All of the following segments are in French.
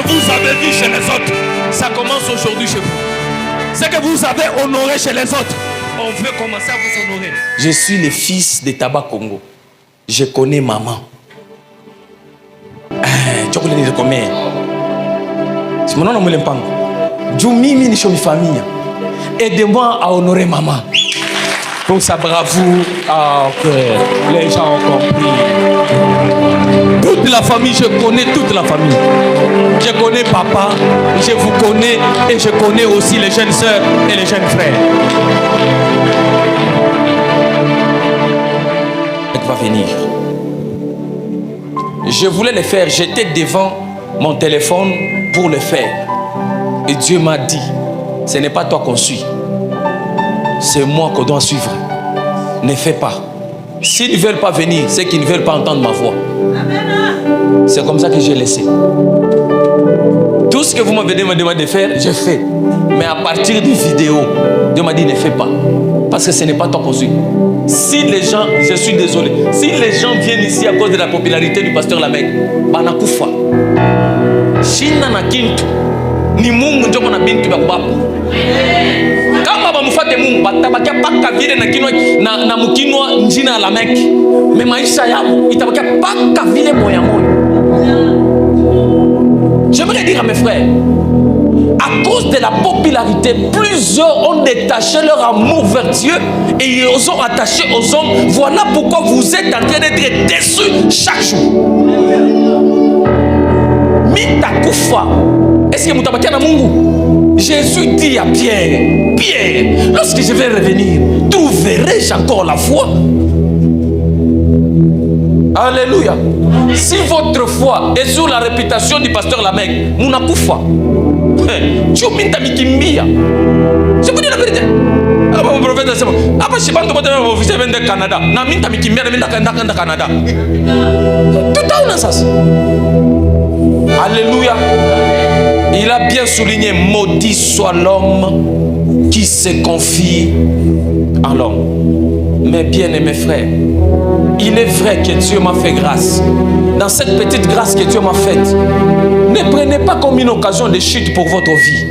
que vous avez vu chez les autres, ça commence aujourd'hui chez vous. Ce que vous avez honoré chez les autres, on veut commencer à vous honorer. Je suis le fils de Taba Congo. Je connais maman. Tu connais combien? C'est mon nom, mon pang. Mimi ni chez ma famille. Aidez-moi à honorer maman. Pour sa bravoure, que les gens ont compris. Toute la famille, je connais toute la famille. Je connais papa, je vous connais et je connais aussi les jeunes sœurs et les jeunes frères. Va venir. Je voulais le faire, j'étais devant mon téléphone pour le faire. Et Dieu m'a dit, ce n'est pas toi qu'on suit. C'est moi qu'on doit suivre. Ne fais pas. S'ils ne veulent pas venir, c'est qu'ils ne veulent pas entendre ma voix. C'est comme ça que j'ai laissé. Tout ce que vous m'avez demandé de faire, j'ai fait. Mais à partir des vidéos, Dieu m'a dit ne fais pas. Parce que ce n'est pas toi qu'on suit. Si les gens, je suis désolé, si les gens viennent ici à cause de la popularité du pasteur Lamek, banakufa. Shina na kintu. Ni mungu njoko na bintu bakubapu. Kama bamufate mungu batabakia paka vile na kinwa na mukinwa njina la Lamek. Mais maisha yao itabakia paka vile moya moya. J'aimerais dire à mes frères, à cause de la popularité, plusieurs ont détaché leur amour vers Dieu et ils ont attaché aux hommes. Voilà pourquoi vous êtes en train d'être déçus chaque jour. Mitakufa. Est-ce que mutabakia na Mungu? Jésus dit à Pierre, Pierre, lorsque je vais revenir, trouverai-je encore la foi? Alléluia. Si votre foi est sur la réputation du pasteur Lamek, munakufa. Tu minta mikimbia. Je vous dis la vérité. Mon prophète c'est bon. Après je bande de officier de Canada. Na minta mikimbia na minta Canada. Tout a ça. Alléluia. Il a bien souligné, maudit soit l'homme qui se confie en l'homme. Mes bien-aimés frères, il est vrai que Dieu m'a fait grâce. Dans cette petite grâce que Dieu m'a faite, ne prenez pas comme une occasion de chute pour votre vie.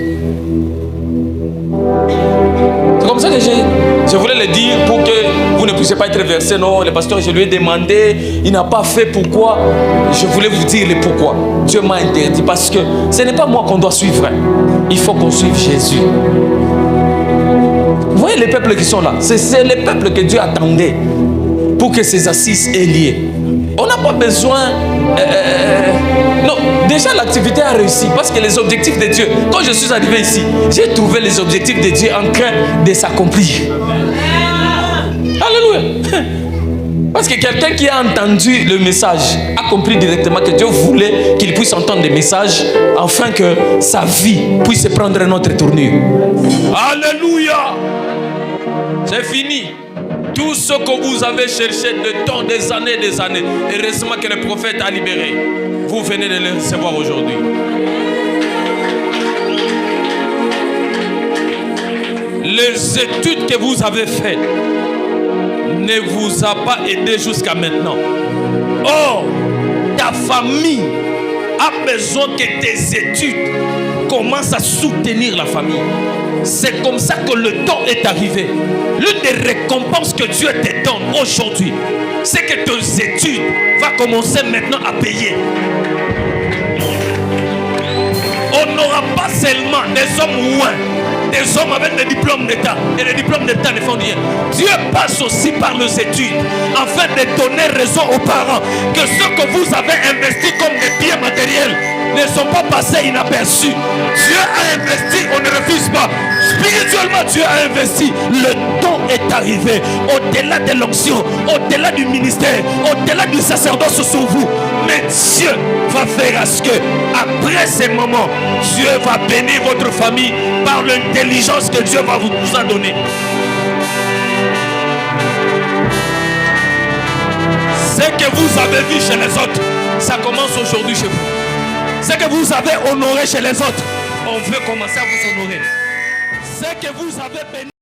C'est comme ça que je voulais le dire pour que vous ne puissiez pas être versé. Non, le pasteur, je lui ai demandé, il n'a pas fait. Pourquoi? Je voulais vous dire le pourquoi. Dieu m'a interdit parce que ce n'est pas moi qu'on doit suivre. Il faut qu'on suive Jésus. Vous voyez les peuples qui sont là, c'est les peuples que Dieu attendait pour que ces assises aient lieu. On n'a pas besoin... non, déjà l'activité a réussi parce que les objectifs de Dieu, quand je suis arrivé ici, j'ai trouvé les objectifs de Dieu en train de s'accomplir. Alléluia. Parce que quelqu'un qui a entendu le message a compris directement que Dieu voulait qu'il puisse entendre des messages afin que sa vie puisse prendre une autre tournure. Alléluia. C'est fini. Tout ce que vous avez cherché de temps, des années, heureusement que le prophète a libéré. Vous venez de le recevoir aujourd'hui. Les études que vous avez faites ne vous a pas aidé jusqu'à maintenant. Or, ta famille a besoin que tes études commencent à soutenir la famille. C'est comme ça que le temps est arrivé. L'une des récompenses que Dieu te donne aujourd'hui, c'est que tes études vont commencer maintenant à payer. On n'aura pas seulement des hommes loin, des hommes avec des diplômes d'État. Et les diplômes d'État ne font rien. Dieu passe aussi par les études afin de donner raison aux parents que ce que vous avez investi comme des biens matériels ne sont pas passés inaperçus. Dieu a investi, on ne refuse pas. Spirituellement, Dieu a investi. Le temps est arrivé. Au-delà de l'onction, au-delà du ministère, au-delà du sacerdoce sur vous. Mais Dieu va faire à ce que, après ces moments, Dieu va bénir votre famille par l'intelligence que Dieu va vous a donnée. Ce que vous avez vu chez les autres, ça commence aujourd'hui chez vous. Ce que vous avez honoré chez les autres, on veut commencer à vous honorer. Ce que vous avez béni.